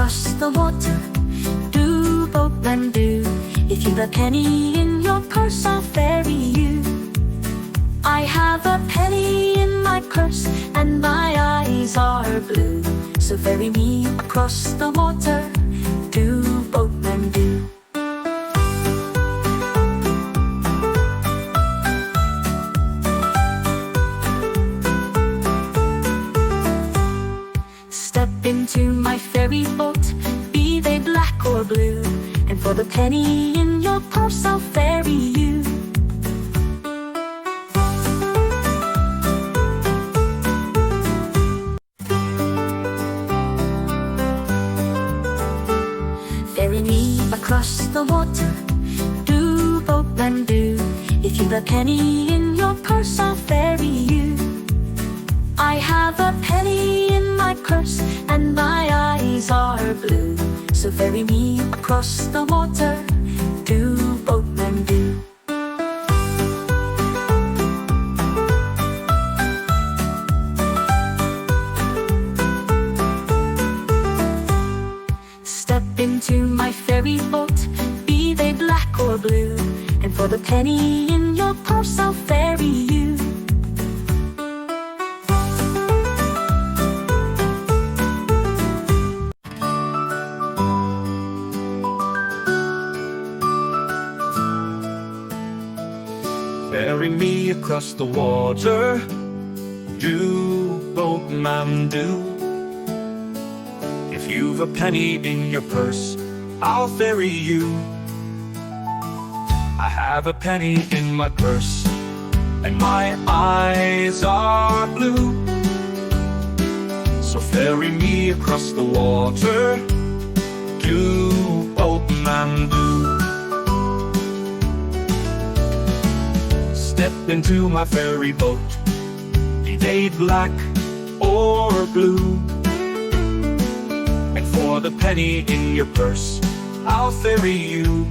across the water. Do, boatman, do. If you've a penny in your purse, I'll ferry you. I have a penny in my purse, and my eyes are blue. So ferry me across the water. Do, boatman, do. Step into my ferry boat, be they black or blue, and for the penny in your purse I'll ferry you. Ferry me across the water. Do, boatman, do. If you've a penny in your purse, I'll ferry you. I have a penny in my purse, and my eyes are blue. So ferry me across the water. Do, boatman, do. Step into my ferry boat, be they black or blue, and for the penny in your purse I'll ferry you. Ferry me across the water. Do, boatman, do. If you've a penny in your purse, I'll ferry you. I have a penny in my purse, and my eyes are blue. So ferry me across the water. Do, boatman, do. Step into my ferry boat, be they black or blue, and for the penny in your purse I'll ferry you.